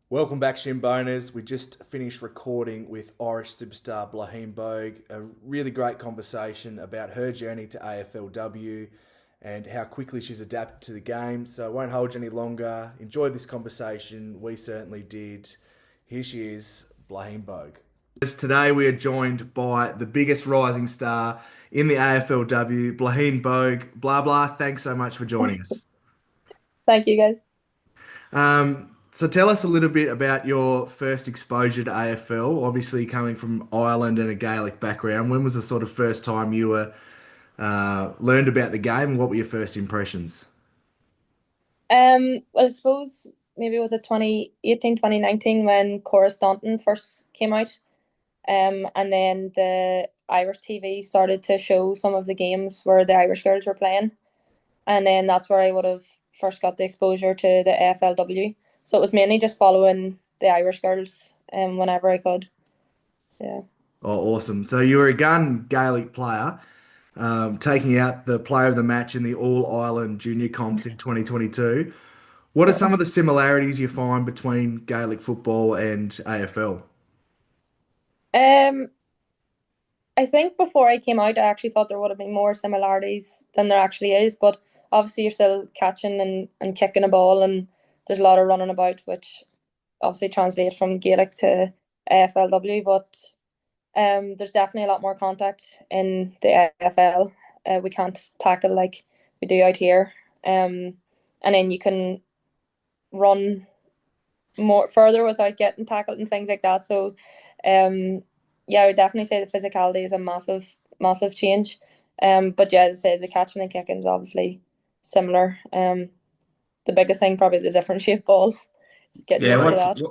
Welcome back, Shinboners. We just finished recording with Irish superstar Blaithin Bogue. A really great conversation about her journey to AFLW and how quickly she's adapted to the game. So I won't hold you any longer. Enjoyed this conversation. We certainly did. Here she is, Blaithin Bogue. Today we are joined by the biggest rising star in the AFLW, Blaithin Bogue. Blah blah. Thanks so much for joining us. Thank you, guys. So tell us a little bit about your first exposure to AFL. Obviously, coming from Ireland and a Gaelic background, when was the sort of first time you were learned about the game, and what were your first impressions? Well, I suppose maybe it was it 2018, 2019 when Cora Staunton first came out. And then the Irish TV started to show some of the games where the Irish girls were playing. And then that's where I would have first got the exposure to the AFLW. So it was mainly just following the Irish girls whenever I could. Yeah. Oh, awesome! So you were a gun Gaelic player, taking out the player of the match in the All Ireland Junior Comps in 2022. What are Yeah. some of the similarities you find between Gaelic football and AFL? Um, I think before I came out, I actually thought there would have been more similarities than there actually is. But obviously, you're still catching and kicking a ball, and there's a lot of running about, which obviously translates from Gaelic to AFLW. But there's definitely a lot more contact in the AFL. We can't tackle like we do out here. And then you can run more further without getting tackled and things like that. So, um, yeah, I would definitely say the physicality is a massive change. But yeah, as I say, the catching and kicking is obviously similar. The biggest thing probably the different shape ball, getting Yeah, used to what's that.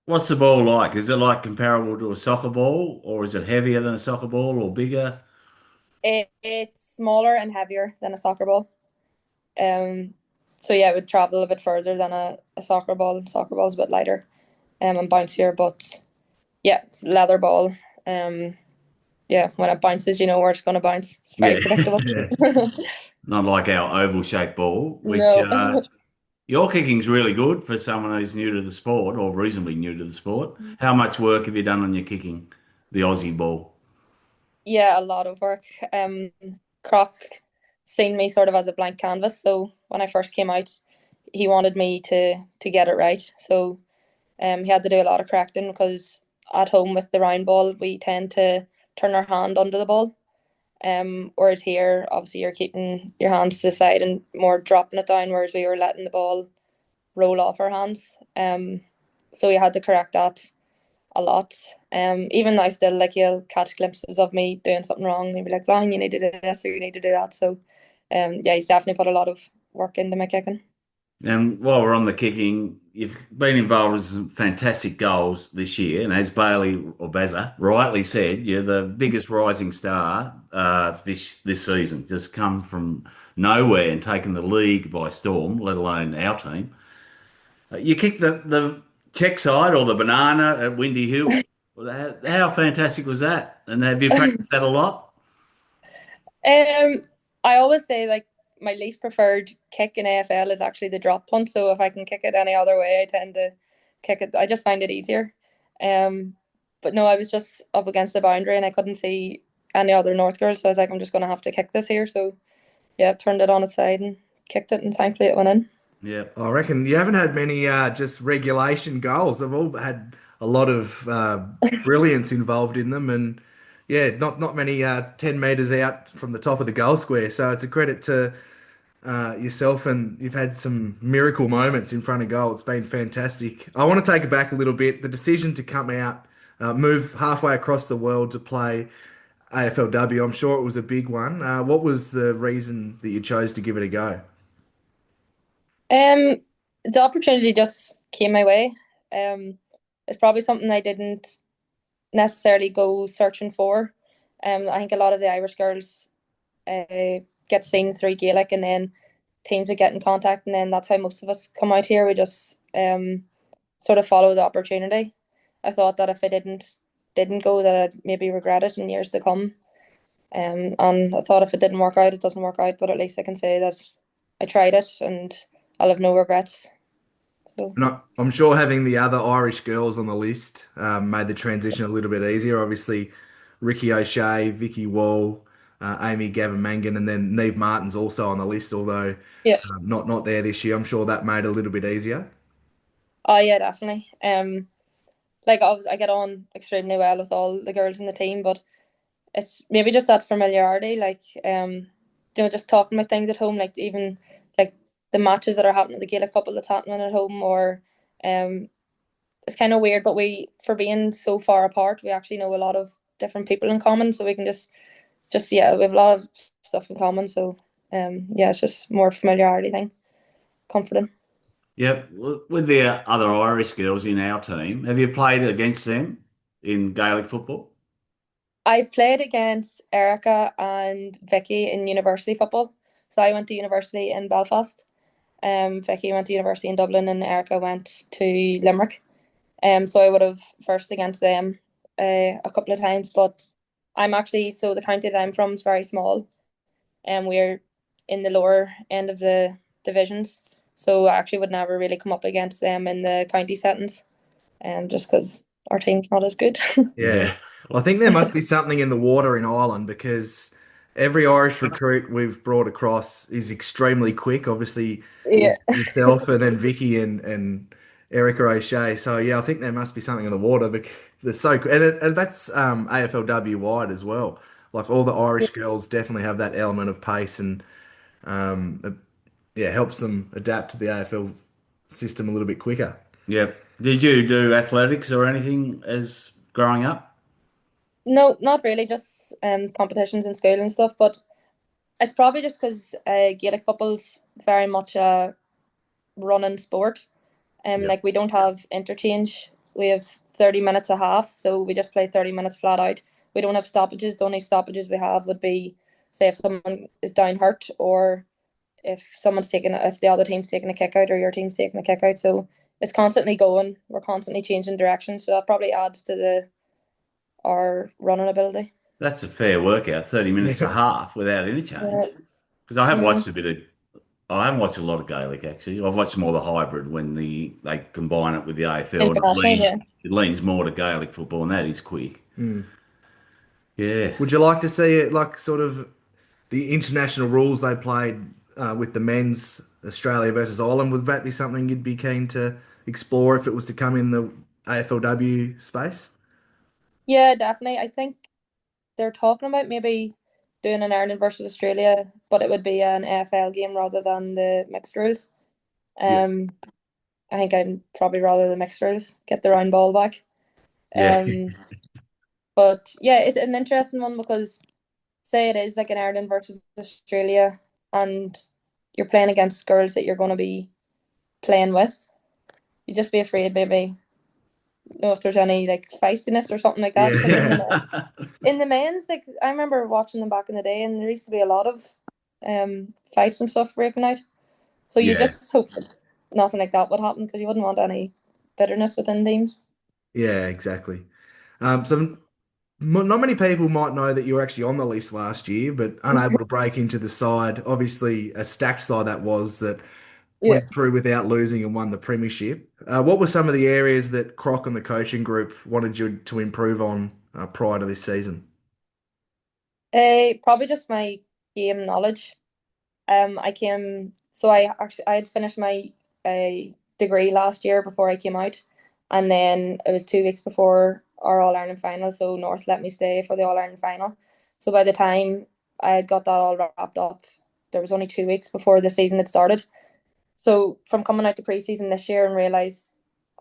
what's the ball like? Is it like comparable to a soccer ball, or is it heavier than a soccer ball, or bigger? It's smaller and heavier than a soccer ball. Um, so yeah, it would travel a bit further than a soccer ball. Soccer ball's a bit lighter, and bouncier, but yeah, it's a leather ball. Um, yeah, when it bounces, you know where it's going to bounce. It's very Yeah, predictable. Yeah. not like our oval-shaped ball, which No. your kicking's really good for someone who's new to the sport or reasonably new to the sport. How much work have you done on your kicking, the Aussie ball? Yeah, a lot of work. Croc seen me sort of as a blank canvas, so when I first came out, he wanted me to get it right. So he had to do a lot of correcting because at home with the round ball, we tend to turn our hand under the ball. Whereas here, obviously, you're keeping your hands to the side and more dropping it down, whereas we were letting the ball roll off our hands. So we had to correct that a lot. Even now, still, like you'll catch glimpses of me doing something wrong, and you'll be like, "Brian, you need to do this or you need to do that." So, yeah, he's definitely put a lot of work into my kicking. And while we're on the kicking, you've been involved with some fantastic goals this year. And as Bailey or Bazza rightly said, you're the biggest rising star this season. Just come from nowhere and taken the league by storm, let alone our team. You kicked the check side or the banana at Windy Hill. How fantastic was that? And have you practiced that a lot? Um, I always say like my least preferred kick in AFL is actually the drop punt. So if I can kick it any other way, I tend to kick it. I just find it easier. Um, but no, I was just up against the boundary and I couldn't see any other North girls, so I was like, I'm just gonna have to kick this here. So yeah, turned it on its side and kicked it, and thankfully it went in. Yeah. I reckon you haven't had many just regulation goals. They've all had a lot of brilliance involved in them, and yeah, not many 10 meters out from the top of the goal square. So it's a credit to yourself, and you've had some miracle moments in front of goal. It's been fantastic. I want to take it back a little bit. The decision to come out, move halfway across the world to play AFLW. I'm sure it was a big one. What was the reason that you chose to give it a go? Um, the opportunity just came my way. Um, it's probably something I didn't necessarily go searching for. I think a lot of the Irish girls get seen through Gaelic, and then teams would get in contact, and then that's how most of us come out here. We just sort of follow the opportunity. I thought that if I didn't go, that I'd maybe regret it in years to come. And I thought if it didn't work out, it doesn't work out. But at least I can say that I tried it, and I'll have no regrets. So And I'm sure having the other Irish girls on the list made the transition a little bit easier. Obviously, Ricky O'Shea, Vicky Wall, Amy Gavin Mangan, and then Neve Martin's also on the list, although yeah. not there this year. I'm sure that made it a little bit easier. Oh yeah, definitely. Like obviously I get on extremely well with all the girls in the team, but it's maybe just that familiarity, like just talking about things at home, like even like the matches that are happening, the Gaelic football that's happening at home, or um, it's kind of weird, but we, for being so far apart, we actually know a lot of different people in common, so we can just yeah, we have a lot of stuff in common. So yeah, it's just more familiarity thing, comforting. Yep. With the other Irish girls in our team, have you played against them in Gaelic football? I played against Erica and Vicky in university football. So I went to university in Belfast. Vicky went to university in Dublin, and Erica went to Limerick. So I would have first against them a couple of times. But I'm actually, so the county that I'm from is very small, and we're in the lower end of the divisions. So I actually would never really come up against them in the county settings, just because our team's not as good. Yeah. Yeah. Well, I think there must be something in the water in Ireland because every Irish recruit we've brought across is extremely quick. Obviously, Yeah. yourself and then Vicky and Erica O'Shea. So yeah, I think there must be something in the water because they're so and that's AFLW wide as well. Like all the Irish girls definitely have that element of pace and it, yeah, helps them adapt to the AFL system a little bit quicker. Yep. Did you do athletics or anything as growing up? No, not really, just competitions in school and stuff. But it's probably just because Gaelic football's very much a running sport. Yep. Like we don't have interchange. We have 30 minutes a half, so we just play 30 minutes flat out. We don't have stoppages. The only stoppages we have would be, say, if someone is down hurt, or if the other team's taking a kick out, or your team's taking a kick out. So it's constantly going. We're constantly changing direction. So that probably adds to the our running ability. That's a fair workout, 30 minutes a Yeah. half without any change. Yeah. Because I have Mm. watched a bit of, I haven't watched a lot of Gaelic actually. I've watched more the hybrid when they combine it with the AFL and International, yeah. it leans more to Gaelic football and that is quick. Hmm. Yeah. Would you like to see it like sort of the international rules they played with the men's Australia versus Ireland? Would that be something you'd be keen to explore if it was to come in the AFLW space? Yeah, definitely. I think they're talking about maybe doing an Ireland versus Australia, but it would be an AFL game rather than the mixed rules. Yeah. Um, I think I'd probably rather the mixed rules, get the round ball back. Yeah. Um, but yeah, it's an interesting one because say it is like an Ireland versus Australia, and you're playing against girls that you're going to be playing with. You just be afraid maybe, know if there's any like feistiness or something like that. Because Yeah. in the men's, like I remember watching them back in the day, and there used to be a lot of fights and stuff breaking out. So you Yeah. just hope that nothing like that would happen, because you wouldn't want any bitterness within teams. Yeah, exactly. Not many people might know that you were actually on the list last year, but unable to break into the side. Obviously, a stacked side that was that Yeah. went through without losing and won the premiership. What were some of the areas that Croc and the coaching group wanted you to improve on prior to this season? Probably just my game knowledge. I came, so I had finished my degree last year before I came out, and then it was 2 weeks before our All Ireland final. So North let me stay for the All Ireland final. So by the time I had got that all wrapped up, there was only 2 weeks before the season had started. So from coming out to preseason this year and realize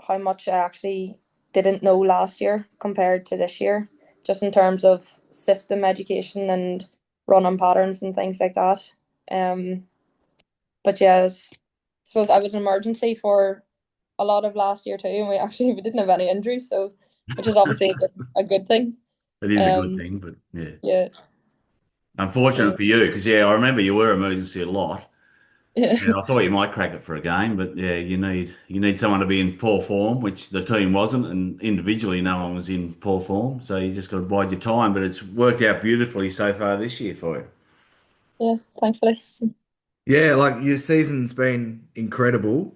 how much I actually didn't know last year compared to this year, just in terms of system education and running patterns and things like that. Um, but yes, I suppose I was an emergency for a lot of last year too, and we didn't have any injuries, so which is obviously a good thing. It is a good Um, thing, but yeah. yeah, Unfortunate so for you, because yeah, I remember you were emergency a lot. yeah, Yeah, I thought you might crack it for a game, but yeah, you need someone to be in poor form, which the team wasn't, and individually no one was in poor form. So you just got to bide your time. But it's worked out beautifully so far this year for you. yeah, thankfully. Yeah, like your season's been incredible.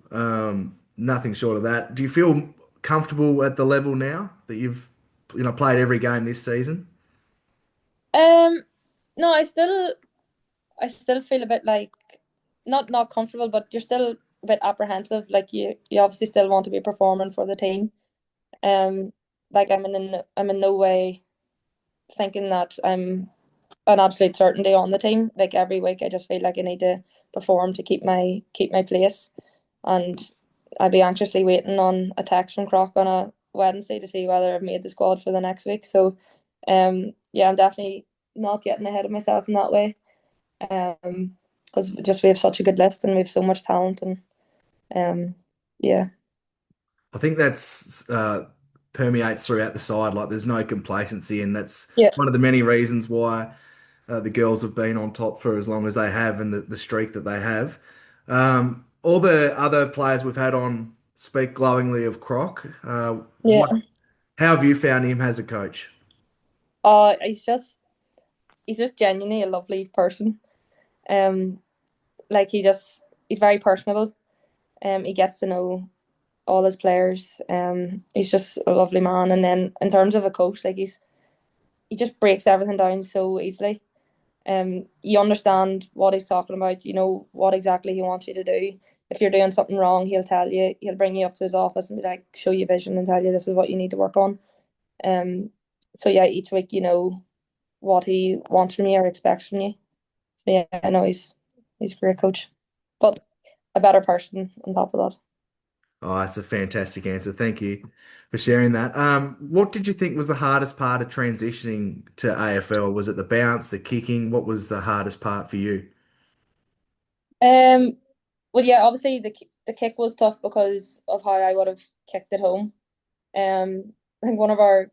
nothing short of that. Do you feel comfortable at the level now that you've played every game this season? Um, no, I still feel a bit like not comfortable, but you're still a bit apprehensive. Like you obviously still want to be performing for the team. Um, like I'm in no way thinking that I'm an absolute certainty on the team. Like every week, I just feel like I need to perform to keep my place, and I'd be anxiously waiting on a text from Croc on a Wednesday to see whether I've made the squad for the next week. So, yeah, I'm definitely not getting ahead of myself in that way. Because just we have such a good list and we have so much talent and yeah, I think that's permeates throughout the side. Like there's no complacency, and that's yeah, one of the many reasons why the girls have been on top for as long as they have, and the streak that they have. All the other players we've had on speak glowingly of Croc. yeah. How have you found him as a coach? He's just genuinely a lovely person. Um, like he's very personable. He gets to know all his players. He's just a lovely man. And then in terms of a coach, like he just breaks everything down so easily. You understand what he's talking about. You know what exactly he wants you to do. If you're doing something wrong, he'll tell you. He'll bring you up to his office and be like, show you vision and tell you this is what you need to work on. Um, so yeah, each week you know what he wants from you or expects from you. So yeah, I know he's a great coach, but a better person on top of that. Oh, that's a fantastic answer. Thank you for sharing that. What did you think was the hardest part of transitioning to AFL? Was it the bounce, the kicking? What was the hardest part for you? Um, well, yeah, obviously the kick was tough because of how I would have kicked at home. I think one of our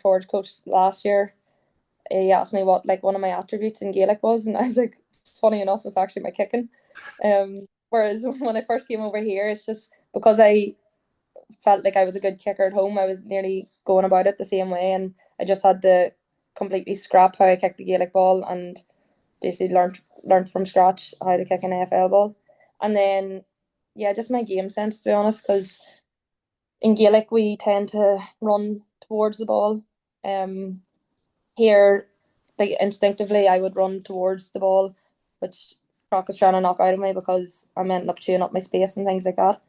forwards coach last year, he asked me what like one of my attributes in Gaelic was, and I was like, funny enough, it's actually my kicking. Whereas when I first came over here, it's just because I felt like I was a good kicker at home, I was nearly going about it the same way, and I just had to completely scrap how I kicked the Gaelic ball and basically learned from scratch how to kick an AFL ball. And then yeah, just my game sense to be honest, because in Gaelic we tend to run towards the ball. Um, Here, like instinctively, I would run towards the ball, which Croc is trying to knock out of me because I'm ending up chewing up my space and things like that.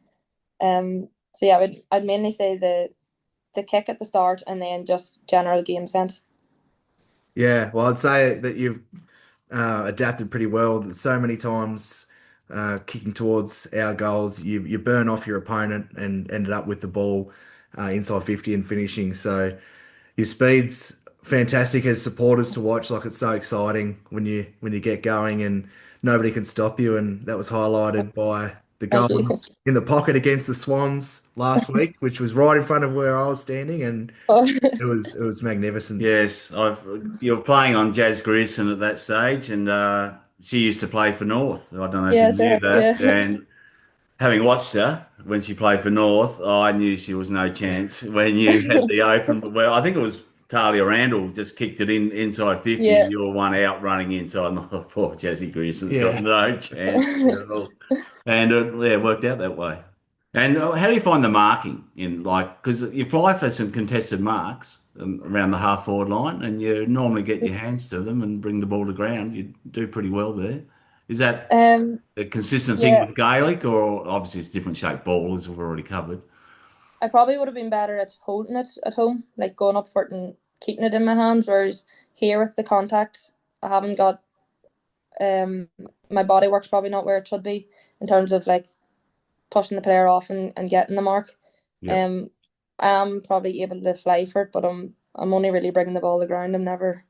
So yeah, I'd mainly say the kick at the start and then just general game sense. Yeah, well, I'd say that you've adapted pretty well. So many times kicking towards our goals, you burn off your opponent and ended up with the ball inside 50 and finishing. So your speed's fantastic as supporters to watch. Like it's so exciting when you get going and nobody can stop you. And that was highlighted by the goal Thank you. in the pocket against the Swans last week, which was right in front of where I was standing, and Oh, it was magnificent. Yes, you're playing on Jazz Grierson at that stage, and she used to play for North. I don't know if you yeah, knew sir. that. Yeah. And having watched her when she played for North, I knew she was no chance when you had the open. Well, I think it was Talia Randall just kicked it in inside 50. Yeah. You were one out running inside. And I thought, poor Jazzy Grierson's got Yeah. no chance at all. And yeah, it worked out that way. And how do you find the marking in like because you fly for some contested marks around the half forward line, and you normally get your hands to them and bring the ball to ground. You do pretty well there. Is that Um, a consistent thing yeah, with Gaelic, or obviously it's different shaped ball as we've already covered? I probably would have been better at holding it at home, like going up for it and keeping it in my hands. Whereas here with the contact, I haven't got my body work's probably not where it should be in terms of like pushing the player off and getting the mark. Yep. Um, I am probably able to fly for it, but I'm only really bringing the ball to the ground. I'm never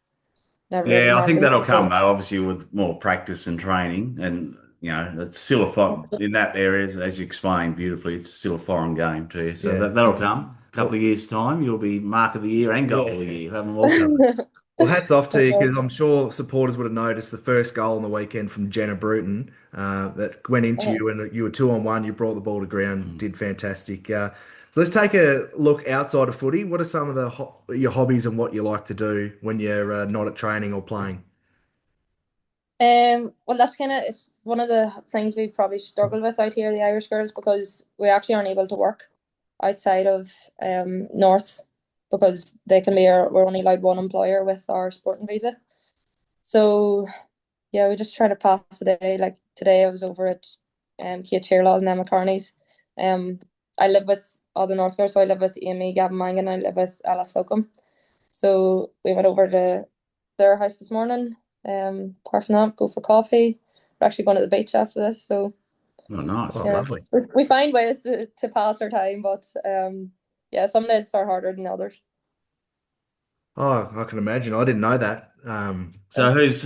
really Yeah, I think marking that'll it. come though, obviously with more practice and training, and it's still a in that area, as you explained beautifully. It's still a foreign game to you, so Yeah. that'll come. A couple Well, of years' time, you'll be mark of the year and goal of the yeah. year. Have them all covered. Well, hats off to you because I'm sure supporters would have noticed the first goal on the weekend from Jenna Bruton that went into you and you were 2-on-1. You brought the ball to ground, Mm. did fantastic. So let's take a look outside of footy. What are some of the your hobbies and what you like to do when you're not at training or playing? Well, that's kind of it's one of the things we probably struggle with out here, the Irish girls, because we actually aren't able to work outside of North because they can be we're only allowed one employer with our sporting visa. So yeah, we just try to pass the day. Like today, I was over at Kate Shearlaw's and Emma Carney's. Um, I live with other North girls, so I live with Amy Gavin Mangan, and I live with Ella Slocum. So we went over to their house this morning. Apart from that, go for coffee. We're actually going to the beach after this, so Oh, nice. Oh, yeah, lovely. we find ways to pass our time, but yeah, some days are harder than others. Oh, I can imagine. I didn't know that. So who's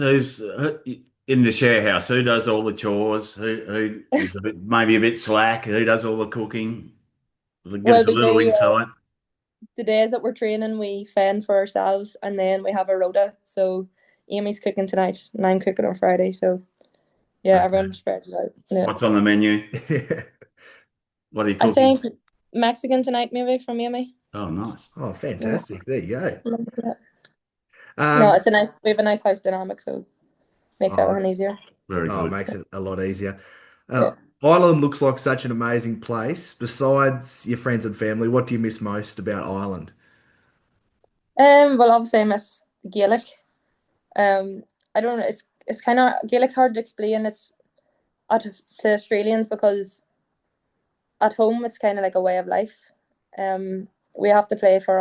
in the share house? Who does all the chores? Who is maybe a bit slack? Who does all the cooking? Give Well, us a we little do insight. the days that we're training, we fend for ourselves, and then we have a rota. So Amy's cooking tonight, and I'm cooking on Friday. So yeah, Okay. everyone spreads it out. Yeah, What's on the menu? Yeah. What are you I cooking? think Mexican tonight, maybe from Amy. Oh, nice. Oh, Yeah. fantastic. There you go. Yeah. No, Um, it's a nice. We have a nice house dynamic, so makes oh, everything easier. Very oh, it good. makes it a lot easier. Yeah. Ireland looks like such an amazing place. Besides your friends and family, what do you miss most about Ireland? Well, obviously I miss Gaelic. Um, I don't know. It's kind of Gaelic's hard to explain. It's to Australians because at home it's kind of like a way of life. We have to play for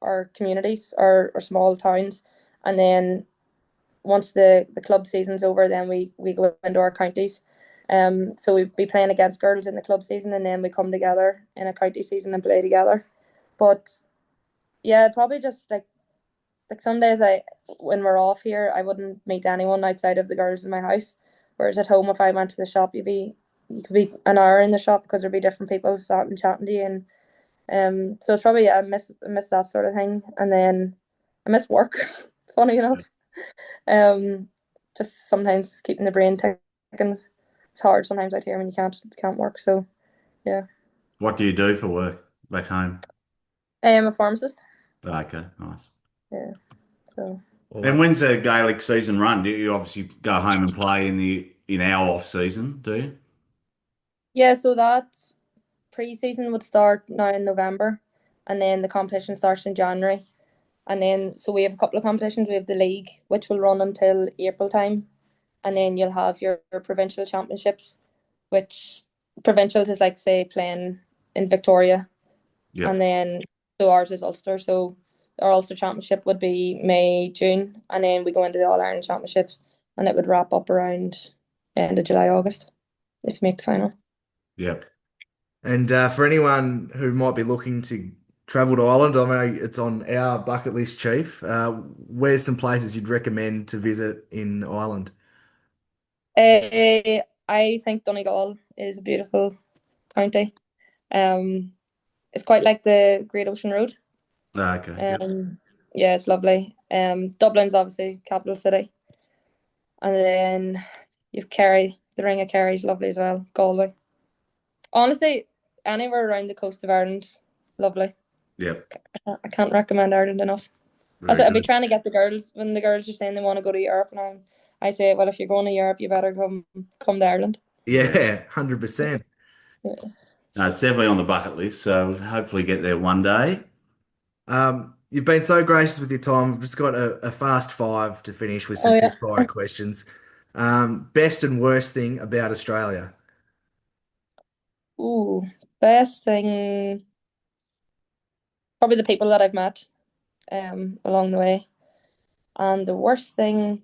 our communities, our small towns, and then once the club season's over, then we go into our counties. So we'd be playing against girls in the club season, and then we come together in a county season and play together. But yeah, probably just like some days when we're off here, I wouldn't meet anyone outside of the girls in my house. Whereas at home, if I went to the shop, you could be an hour in the shop because there'd be different people sat and chatting to you, and so it's probably yeah, I miss that sort of thing, and then I miss work. Funny enough, um, just sometimes keeping the brain ticking. It's hard sometimes out here when you can't work. So yeah, What do you do for work back home? I am a pharmacist. Okay, nice. Yeah, so. And Well, when's the Gaelic season run? Do you obviously go home and play in our off season, do you? Yeah, so that pre-season would start now in November, and then the competition starts in January. And then, so we have a couple of competitions. We have the league, which will run until April time, and then you'll have your provincial championships, which provincials is like say playing in Victoria, and Yep. then so ours is Ulster. So our Ulster Championship would be May, June, and then we go into the All Ireland Championships, and it would wrap up around end of July, August if you make the final. Yep. and for anyone who might be looking to travel to Ireland, I know it's on our bucket list, Chief. Where's some places you'd recommend to visit in Ireland? I think Donegal is a beautiful county. Um, it's quite like the Great Ocean Road. Okay. Yep. Yeah, it's lovely. Dublin's obviously capital city, and then you've Kerry. The Ring of Kerry is lovely as well. Galway. Honestly, anywhere around the coast of Ireland, lovely. Yep. I can't recommend Ireland enough. Very I'd be good. trying to get the girls when the girls are saying they want to go to Europe, and I say, well, if you're going to Europe, you better come to Ireland. Yeah, 100%. Yeah. No, it's definitely on the bucket list, so hopefully get there one day. You've been so gracious with your time. I've just got a fast five to finish with some Oh quick yeah. fire questions. Best and worst thing about Australia? Ooh, best thing probably the people that I've met along the way, and the worst thing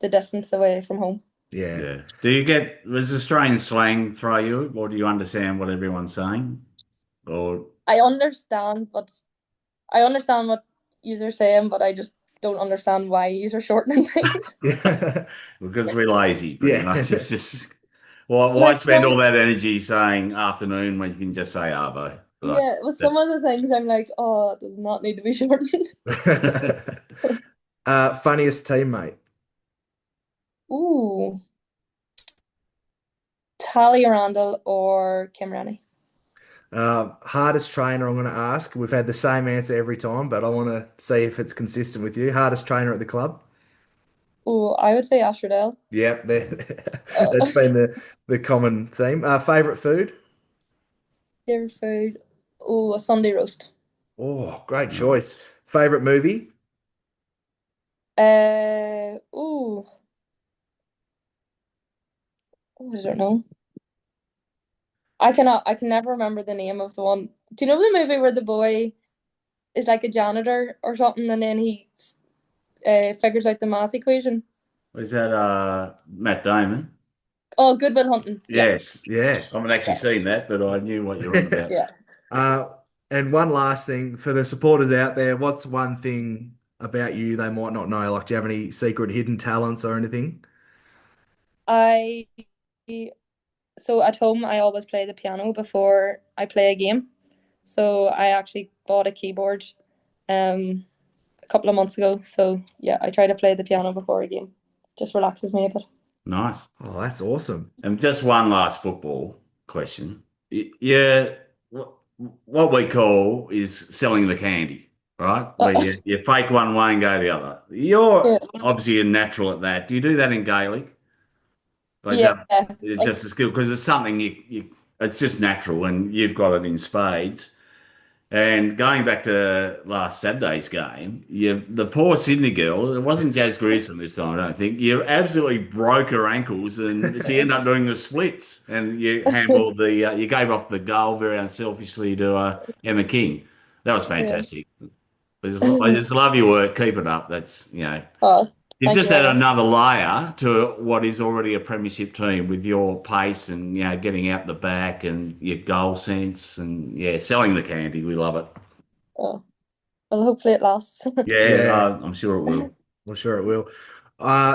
the distance away from home. Yeah. Yeah. Does Australian slang throw you, or do you understand what everyone's saying? Or I understand, but I understand what you're saying, but I just don't understand why you're shortening things. Yeah. because we're lazy, pretty much. Yeah. It's just why Like spend all some, that energy saying afternoon when you can just say arvo? Like yeah, with some of that's the things I'm like, oh, it does not need to be shortened. Funniest teammate? Ooh, Tally Randall or Kim Rennie. Hardest trainer I'm going to ask. We've had the same answer every time, but I want to see if it's consistent with you. Hardest trainer at the club? Oh, I would say Astrodale. Yep, that's Uh, been the common theme. Favorite food? favorite food. Oh, a Sunday roast. Oh, great choice. Nice. Favorite movie? Oh, I don't know. I can never remember the name of the one. Do you know the movie where the boy is like a janitor or something, and then he figures out the math equation? Was that Matt Damon? Oh, Good Will Hunting. Yeah, Yes. Yeah. I haven't actually yeah, seen that, but I knew what you're on about. yeah. Uh, and one last thing for the supporters out there, what's one thing about you they might not know? Like, do you have any secret hidden talents or anything? I so at home I always play the piano before I play a game. So I actually bought a keyboard um a couple of months ago. So yeah, I try to play the piano before a game. Just relaxes me a bit. Nice. Oh, that's awesome. And just one last football question. Yeah, what we call is selling the candy, right? Where you fake one way and go the other. Yeah. You're obviously a natural at that. Do you do that in Gaelic? Or is Yeah. that Like just a skill? Because it's something it's just natural and you've got it in spades. And going back to last Saturday's game, the poor Sydney girl, it wasn't Jazz Grierson this time, I don't think. You absolutely broke her ankles and she ended up doing the splits. And you handballed you gave off the goal very unselfishly to Emma King. That was yeah. fantastic. I just love your work. Keep it up. Oh, You've thank you just very added much. another layer to what is already a premiership team with your pace and getting out the back and your goal sense and selling the candy. We love it. Oh, well, hopefully it lasts. Yeah, Yeah, I'm sure it will. I'm sure it will.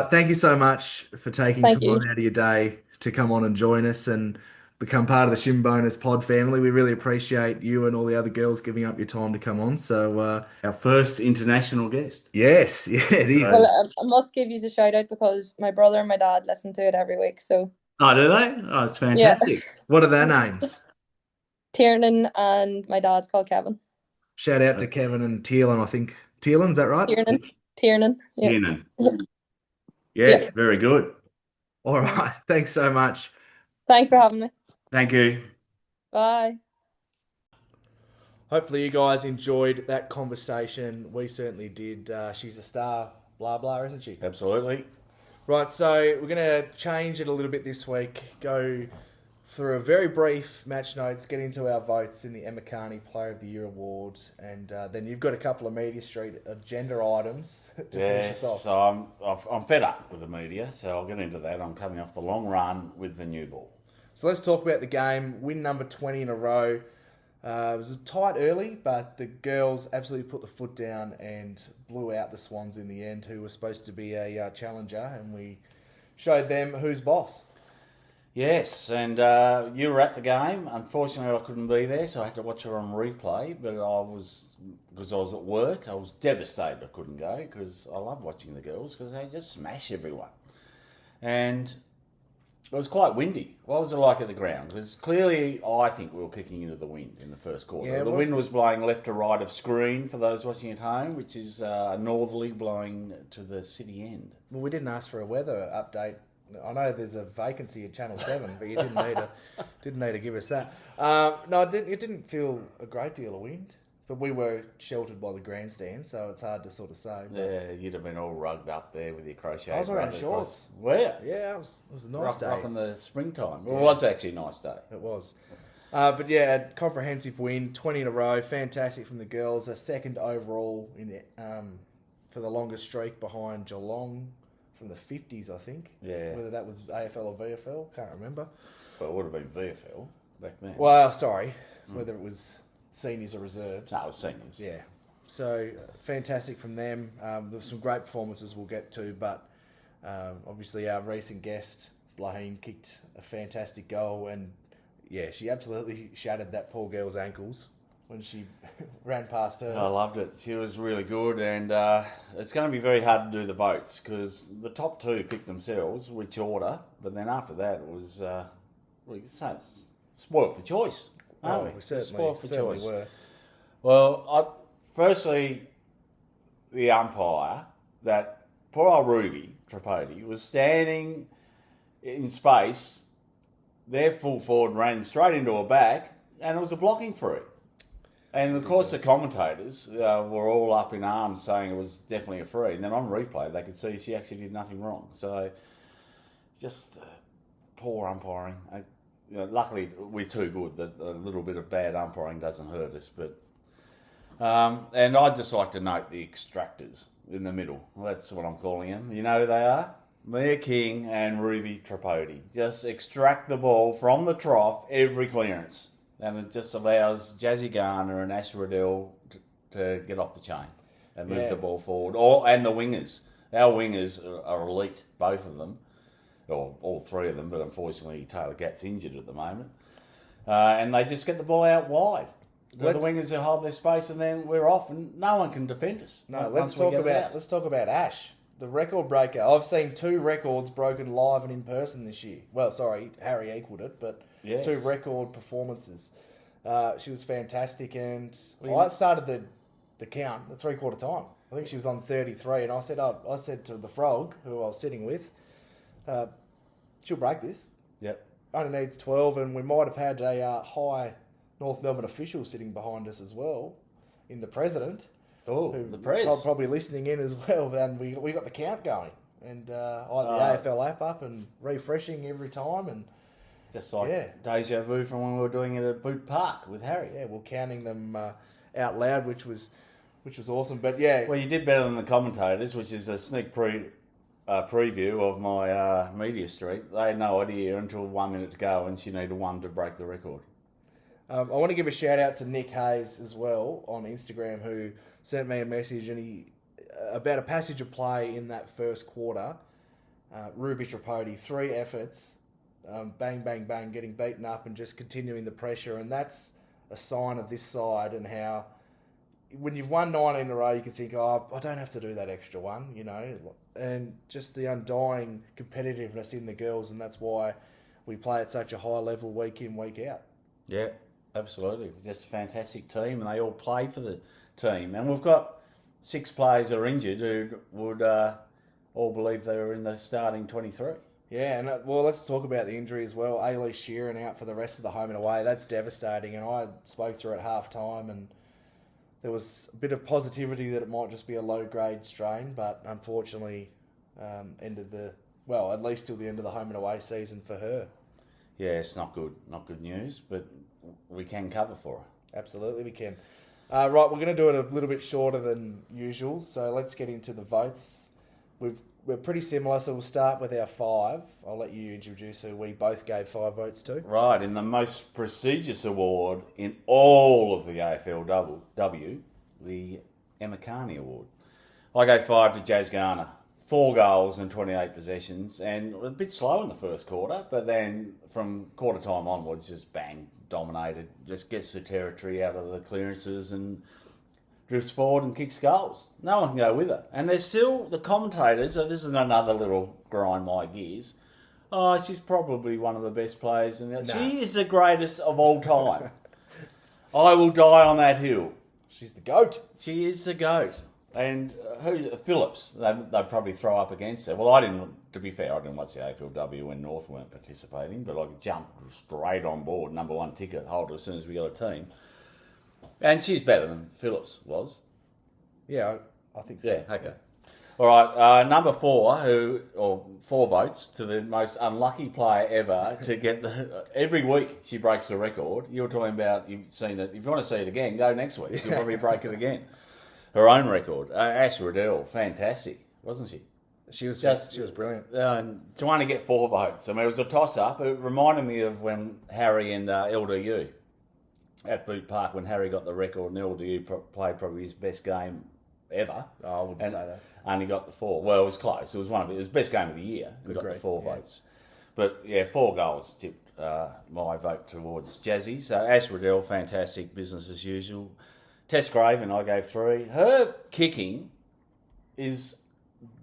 Thank you so much for taking Thank time you. out of your day to come on and join us and become part of the Shimboners pod family. We really appreciate you and all the other girls giving up your time to come on. So, Our first international guest. yes, yeah, it is. Well, So, I must give you a shout out because my brother and my dad listen to it every week. So oh, do they? Oh, it's yeah, fantastic. What are their names? Tiernan and my dad's called Kevin. Shout out to Kevin and Teelan, I think. Teelan, is that right? Tiernan, Tiernan. Yeah, Tiernan. yeah. Yes, very good. All right. Thanks so much. Thanks for having me. Thank you. Bye. Hopefully, you guys enjoyed that conversation. We certainly did. She's a star, blah, blah, isn't she? Absolutely. Right, so we're going to change it a little bit this week. Go through a very brief match notes, get into our votes in the Emma Carney Player of the Year award, and then you've got a couple of Media Street agenda items to finish us off. So I'm fed up with the media, so I'll get into that. I'm coming off the long run with the new ball. So let's talk about the game. Win number 20 in a row. It was tight early, but the girls absolutely put the foot down and blew out the Swans in the end, who were supposed to be a challenger, and we showed them who's boss. Yes, and you were at the game. Unfortunately, I couldn't be there, so I had to watch her on replay. But because I was at work, I was devastated I couldn't go because I love watching the girls because they just smash everyone. And it was quite windy. What was it like at the ground? Because clearly, I think we were kicking into the wind in the first quarter. Yeah, the wind was blowing left to right of screen for those watching at home, which is northerly blowing to the city end. Well, we didn't ask for a weather update. I know there's a vacancy at Channel 7, but you didn't need to give us that. No, it didn't feel a great deal of wind, but we were sheltered by the grandstand, so it's hard to sort of say. But Yeah, you'd have been all rugged up there with your crochet. I was wearing brother shorts. Where? yeah, it was a nice day. Rock in the springtime. Well, it was actually a nice day. It was. But yeah, a comprehensive win, 20 in a row, fantastic from the girls. A second overall for the longest streak behind Geelong from the 50s, I think. Yeah. Whether that was AFL or VFL, can't remember. But it would have been VFL back then. Well, sorry, whether it was seniors or reserves. No, it was seniors. Yeah. So fantastic from them. There were some great performances we'll get to, but obviously our recent guest, Blaithin, kicked a fantastic goal, and yeah, she absolutely shattered that poor girl's ankles when she ran past her. I loved it. She was really good, and it's going to be very hard to do the votes because the top two picked themselves, which order, but then after that it was spoiled for choice. Oh, Aren't we certainly spoiled for choice. were. Well, firstly, the umpire that poor old Ruby Tripodi was standing in space. Their full forward ran straight into her back, and it was a blocking free. And of course, the commentators were all up in arms saying it was definitely a free. And then on replay, they could see she actually did nothing wrong. So, just poor umpiring. Luckily, we're too good that a little bit of bad umpiring doesn't hurt us. But and I'd just like to note the extractors in the middle. Well, that's what I'm calling them. You know who they are? Mia King and Ruby Tripodi. Just extract the ball from the trough every clearance. And it just allows Jazzy Garner and Ash Riddell to get off the chain and move the ball forward. And the wingers. Our wingers are elite, both of them. Or all three of them, but unfortunately Taylor Gatt's injured at the moment. And they just get the ball out wide. The wingers hold their space, and then we're off, and no one can defend us. No, let's talk about Ash, the record breaker. I've seen 2 records broken live and in person this year. Well, sorry, Harry equalled it, but 2 record performances. She was fantastic, and I started the count at 3/4 time. I think she was on 33, and I said to the Frog, who I was sitting with, she'll break this. Yep. Only needs 12, and we might have had a high North Melbourne official sitting behind us as well, in the president. Oh, the press. Probably listening in as well, and we got the count going. And I had the AFL app up and refreshing every time, and just like deja vu from when we were doing it at Boot Park with Harry. Yeah, we're counting them out loud, which was awesome. But yeah, well, you did better than the commentators, which is a sneak preview of my media streak. They had no idea until 1 minute to go, and she needed 1 to break the record. I want to give a shout out to Nick Hayes as well on Instagram, who sent me a message and about a passage of play in that first quarter. Ruby Tripodi, 3 efforts, bang, bang, bang, getting beaten up and just continuing the pressure. And that's a sign of this side, and how when you've won 19 in a row, you can think, oh, I don't have to do that extra one, you know. And just the undying competitiveness in the girls, and that's why we play at such a high level week in, week out. Yeah, absolutely. Just a fantastic team, and they all play for the team. And we've got 6 players that are injured who would all believe they were in the starting 23. Yeah, and well, let's talk about the injury as well. Ailey Sheeran out for the rest of the home and away. That's devastating. And I spoke to her at half time, and there was a bit of positivity that it might just be a low-grade strain, but unfortunately at least till the end of the home and away season for her. Yeah, it's not good news, but we can cover for her. Absolutely, we can. Right, we're going to do it a little bit shorter than usual, so let's get into the votes. We're pretty similar, so we'll start with our 5. I'll let you introduce who we both gave 5 votes to. Right, in the most prestigious award in all of the AFLW, the Emma Carney Award. I gave 5 to Jazz Garner. 4 goals and 28 possessions, and a bit slow in the first quarter, but then from quarter time onwards, just bang, dominated, just gets the territory out of the clearances and drifts forward and kicks goals. No one can go with her. And there's still the commentators, so this is another little grind my gears. Oh, she's probably one of the best players. She is the greatest of all time. I will die on that hill. She's the GOAT. She is the GOAT. And Phillips, they'd probably throw up against her. Well, to be fair, I didn't watch the AFLW when North weren't participating, but I jumped straight on board, number 1 ticket holder, as soon as we got a team. And she's better than Phillips was. Yeah, I think so. Yeah, okay. All right, number 4, 4 votes to the most unlucky player ever to get every week she breaks the record. You were talking about, you've seen it. If you want to see it again, go next week. She'll probably break it again. Her own record. Ash Riddell, fantastic, wasn't she? She was brilliant. To only get 4 votes. I mean, it was a toss-up. It reminded me of when Harry and LDU at Boot Park, when Harry got the record and LDU played probably his best game ever. Oh, I wouldn't say that. Only got the 4. Well, it was close. It was it was best game of the year. And got the 4 votes. But yeah, 4 goals tipped my vote towards Jazzy. So Ash Riddell, fantastic, business as usual. Tess Craven, I gave 3. Her kicking is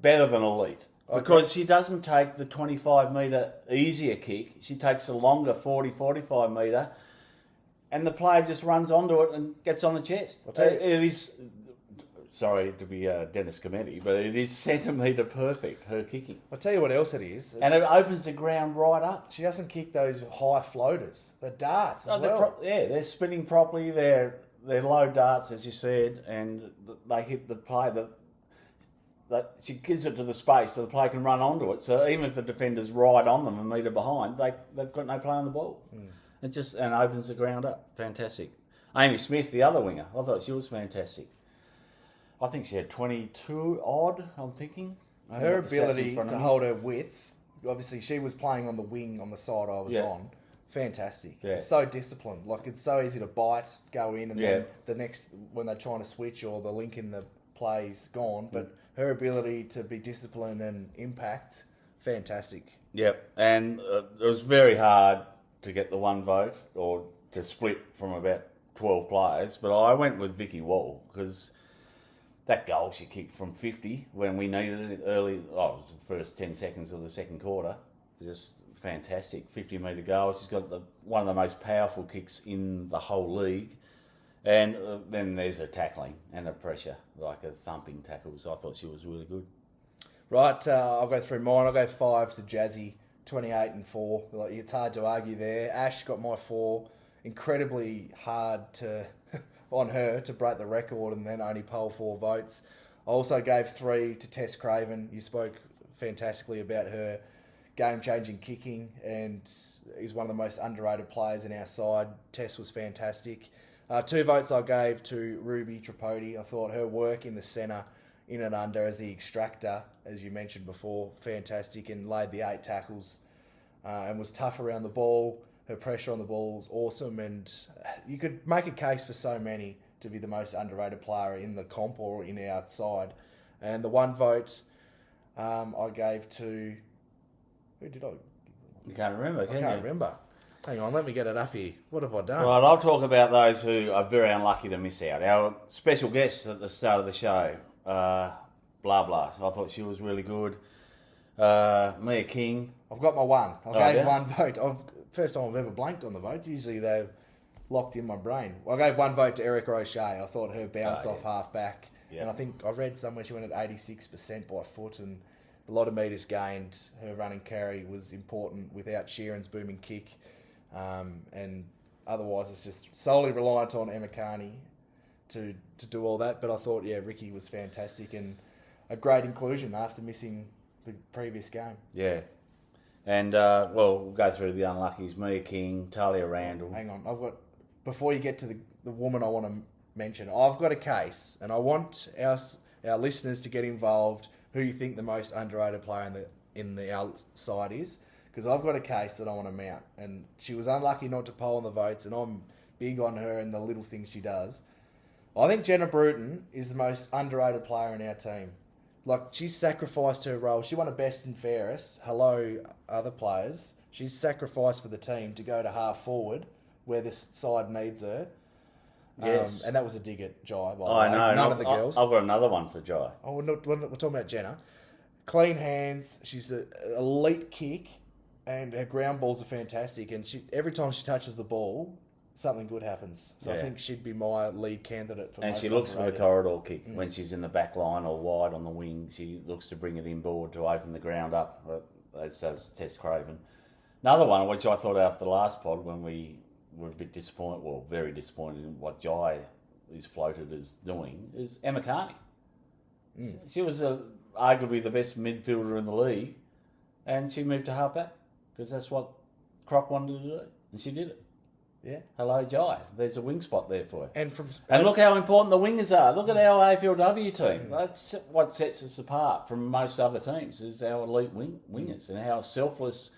better than elite because she doesn't take the 25-metre easier kick. She takes a longer 40, 45-metre, and the player just runs onto it and gets on the chest. It is sorry to be Dennis Cometti, but it is centimetre perfect, her kicking. I'll tell you what else it is. And it opens the ground right up. She doesn't kick those high floaters, the darts as well. They're spinning properly. They're low darts, as you said, and they hit the play. That she gives it to the space so the player can run onto it. So even if the defender's right on them a metre behind, they've got no play on the ball. It just opens the ground up. Fantastic. Amy Smith, the other winger, I thought she was fantastic. I think she had 22 odd, I'm thinking. Her ability to hold her width, obviously she was playing on the wing on the side I was on. Fantastic. Yeah. It's so disciplined. Like, it's so easy to bite, go in, and then the next, when they're trying to switch or the link in the play's gone. But her ability to be disciplined and impact, fantastic. Yep. And it was very hard to get the one vote or to split from about 12 players. But I went with Vicky Wall because that goal she kicked from 50 when we needed it early, it was the first 10 seconds of the second quarter. Just fantastic. 50-metre goal. She's got one of the most powerful kicks in the whole league. And then there's her tackling and her pressure, like a thumping tackle. So I thought she was really good. Right, I'll go through mine. I'll go 5 to Jazzy, 28 and 4. Like, it's hard to argue there. Ash got my 4. Incredibly hard on her to break the record and then only poll 4 votes. I also gave 3 to Tess Craven. You spoke fantastically about her game-changing kicking and is one of the most underrated players in our side. Tess was fantastic. 2 votes I gave to Ruby Tripodi. I thought her work in the centre, in and under as the extractor, as you mentioned before, fantastic, and laid the 8 tackles and was tough around the ball. Her pressure on the ball was awesome, and you could make a case for so many to be the most underrated player in the comp or in our side. And the 1 vote I gave to... Who did I? You can't remember, can you? I can't remember. Hang on, let me get it up here. What have I done? Right, I'll talk about those who are very unlucky to miss out. Our special guests at the start of the show, Blah Blah. So I thought she was really good. Mia King. I've got my 1. I gave 1 vote. First time I've ever blanked on the votes. Usually they're locked in my brain. I gave 1 vote to Erica O'Shea. I thought her bounce off half back. Yep. And I think I read somewhere she went at 86% by foot and a lot of metres gained. Her run and carry was important without Sheeran's booming kick. And otherwise it's just solely reliant on Emma Carney to do all that. But I thought, Ricky was fantastic and a great inclusion after missing the previous game. Yeah. And, we'll go through the unluckies. Mia King, Talia Randall. Hang on. Before you get to the woman I want to mention, I've got a case and I want our listeners to get involved who you think the most underrated player in our side is. Because I've got a case that I want to mount. And she was unlucky not to poll on the votes, and I'm big on her and the little things she does. I think Jenna Bruton is the most underrated player in our team. Like, she's sacrificed her role. She won a best and fairest. Hello, other players. She's sacrificed for the team to go to half forward where the side needs her. Yes. And that was a dig at Jai, by the way. I know. None of the girls. I've got another one for Jai. Oh, we're talking about Jenna. Clean hands. She's an elite kick. And her ground balls are fantastic. And every time she touches the ball, something good happens. So I think she'd be my lead candidate for. And she looks for the corridor kick when she's in the back line or wide on the wing. She looks to bring it inboard to open the ground up, as does Tess Craven. Another one, which I thought after the last pod when we were a bit disappointed, well, very disappointed in what Jai is floated as doing, is Emma Carney. She was arguably the best midfielder in the league, and she moved to halfback. Because that's what Croc wanted to do. And she did it. Yeah. Hello, Jai. There's a wing spot there for you. And look how important the wingers are. Look at our AFLW team. That's what sets us apart from most other teams, is our elite wingers. And how selfless,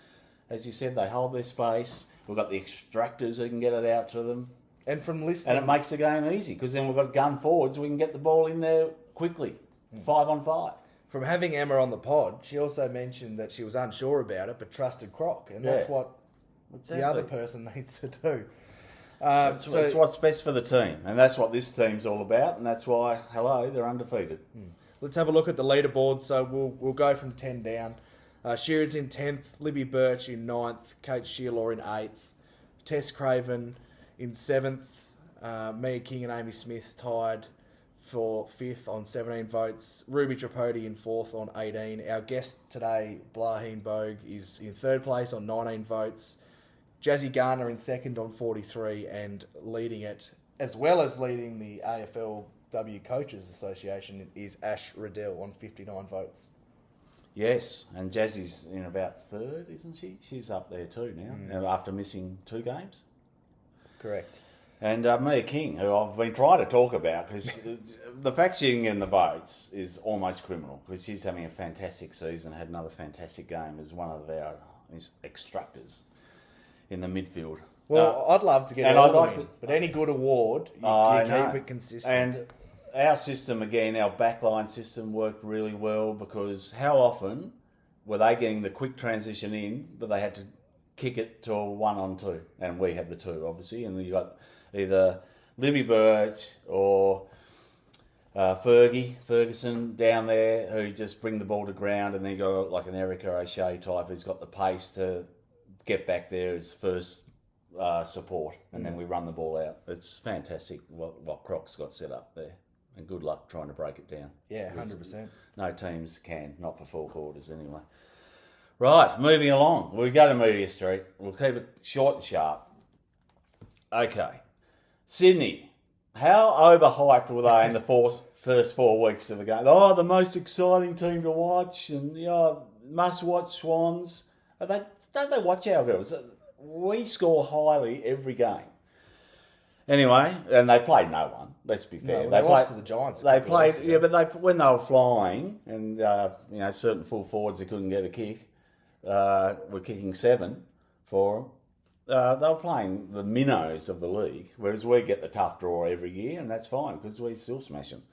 as you said, they hold their space. We've got the extractors who can get it out to them. And from listening... And it makes the game easy, because then we've got gun forwards. We can get the ball in there quickly. 5 on 5. From having Emma on the pod, she also mentioned that she was unsure about it, but trusted Croc, and that's what the other person needs to do. That's what's best for the team, and that's what this team's all about, and that's why, they're undefeated. Let's have a look at the leaderboard. So we'll go from 10 down. Shearer's in 10th, Libby Birch in 9th, Kate Shearlaw in 8th, Tess Craven in 7th, Mia King and Amy Smith tied for 5th on 17 votes. Ruby Tripodi in 4th on 18. Our guest today, Blaithin Bogue, is in 3rd place on 19 votes. Jazzy Garner in 2nd on 43 and leading it, as well as leading the AFLW Coaches Association, is Ash Riddell on 59 votes. Yes, and Jazzy's in about 3rd, isn't she? She's up there too now, after missing 2 games. Correct. And Mia King, who I've been trying to talk about, because the fact she didn't get in the votes is almost criminal, because she's having a fantastic season, had another fantastic game as one of our extractors in the midfield. Well, I'd love to get and all I'd of like them, to- but any good award, you keep it consistent. And our system, again, our backline system worked really well, because how often were they getting the quick transition in, but they had to kick it to a 1-on-2, and we had the 2, obviously, and you got either Libby Birch or Ferguson down there, who just bring the ball to ground, and then you got like an Erica O'Shea type who's got the pace to get back there as first support, and then we run the ball out. It's fantastic what Croc's got set up there, and good luck trying to break it down. Yeah, 100%. No teams can, not for 4 quarters anyway. Right, moving along. We go to Media Street. We'll keep it short and sharp. Okay. Sydney. How overhyped were they in the first 4 weeks of the game? Oh, the most exciting team to watch, and must-watch Swans. Don't they watch our girls? We score highly every game. Anyway, and they played no one. Let's be fair. No, they lost to the Giants. They played, but when they were flying, and certain full forwards that couldn't get a kick, were kicking 7 for them. They were playing the minnows of the league, whereas we get the tough draw every year, and that's fine because we still smash them.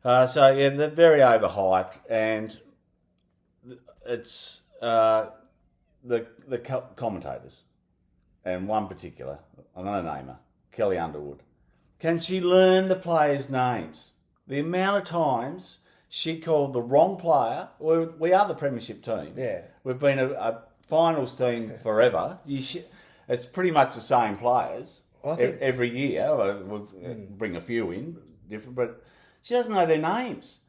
They're very overhyped, and it's the commentators, and one particular, I'm going to name her, Kelly Underwood. Can she learn the players' names? The amount of times she called the wrong player. We are the premiership team. Yeah. We've been a finals team forever. It's pretty much the same players every year. We'll bring a few in, different, but she doesn't know their names.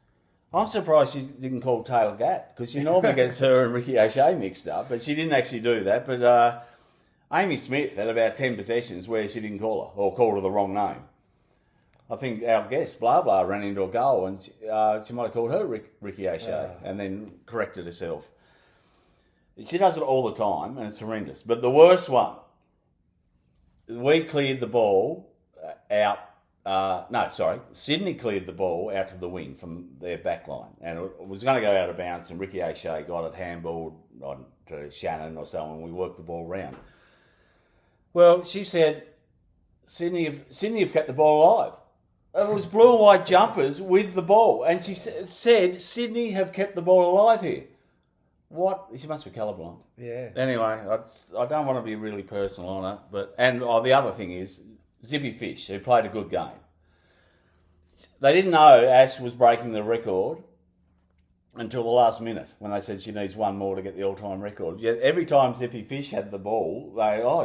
I'm surprised she didn't call Taylor Gatt, because she normally gets her and Ricky O'Shea mixed up, but she didn't actually do that. But Amy Smith had about 10 possessions where she didn't call her, or called her the wrong name. I think our guest, Blah Blah, ran into a goal, and she might have called her Ricky O'Shea and then corrected herself. She does it all the time, and it's horrendous. But the worst one, we cleared the ball out. Sydney cleared the ball out to the wing from their back line, and it was going to go out of bounds, and Ricky O'Shea got it handballed to Shannon or someone, and we worked the ball around. Well, she said, Sydney have kept the ball alive. It was blue and white jumpers with the ball, and she said, Sydney have kept the ball alive here. What? She must be colourblind. Yeah. Anyway, I don't want to be really personal on her, the other thing is, Zippy Fish, who played a good game. They didn't know Ash was breaking the record until the last minute, when they said she needs one more to get the all-time record. Yet every time Zippy Fish had the ball,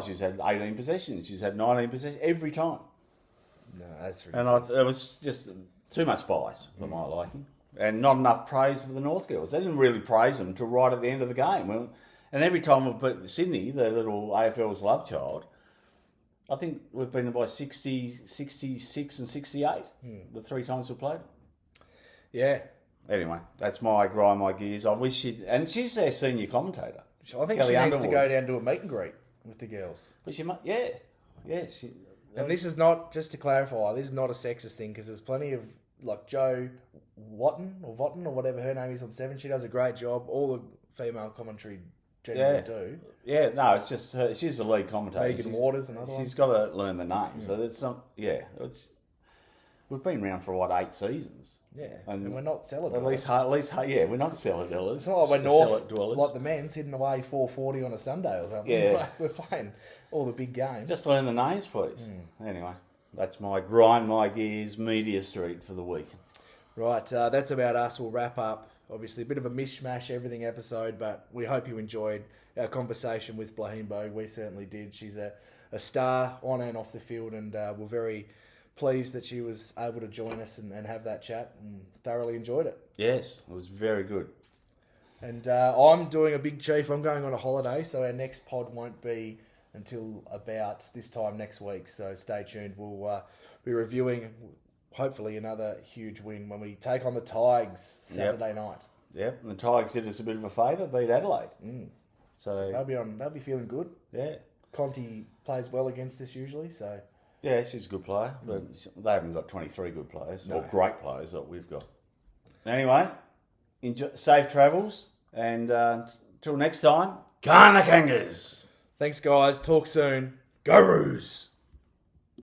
she's had 18 possessions, she's had 19 possessions, every time. No, that's ridiculous. And it was just too much bias for my liking. And not enough praise for the North girls. They didn't really praise them till right at the end of the game. And every time we've beaten Sydney, the little AFL's love child, I think we've been by 60, 66 and 68 the 3 times we've played. Yeah. Anyway, that's my grind my gears. I wish and she's their senior commentator. I think Kelly she needs Underwood. to go down to a meet and greet with the girls. But she might, yeah. And this is not, just to clarify, this is not a sexist thing, because there's plenty of, like, Joe Wotton or whatever her name is on 7. She does a great job. All the female commentary generally do. Yeah, no, it's just her. She's the lead commentator. Megan Waters, another one. She's got to learn the name. So there's some, we've been around for 8 seasons. Yeah, and we're not cellar At dwellers. least, we're not cellar dwellers. It's not like we're north, like the men's hidden away 440 on a Sunday or something. Yeah. Like, we're playing all the big games. Just learn the names, please. Anyway, that's my grind my gears Media Street for the week. Right, that's about us. We'll wrap up. Obviously, a bit of a mishmash everything episode, but we hope you enjoyed our conversation with Blaithin Bogue. We certainly did. She's a star on and off the field, and we're very pleased that she was able to join us and have that chat, and thoroughly enjoyed it. Yes, it was very good. And I'm doing a Big Chief. I'm going on a holiday, so our next pod won't be until about this time next week. So stay tuned. We'll be reviewing, hopefully, another huge win when we take on the Tigers Saturday night. Yep, and the Tigers did us a bit of a favour, beat Adelaide. So they'll be feeling good. Yeah. Conti plays well against us usually, so... Yeah, she's a good player, but they haven't got 23 good players, or great players that we've got. Anyway, safe travels, and until next time, Kana Kangas! Thanks, guys. Talk soon. Go Roos!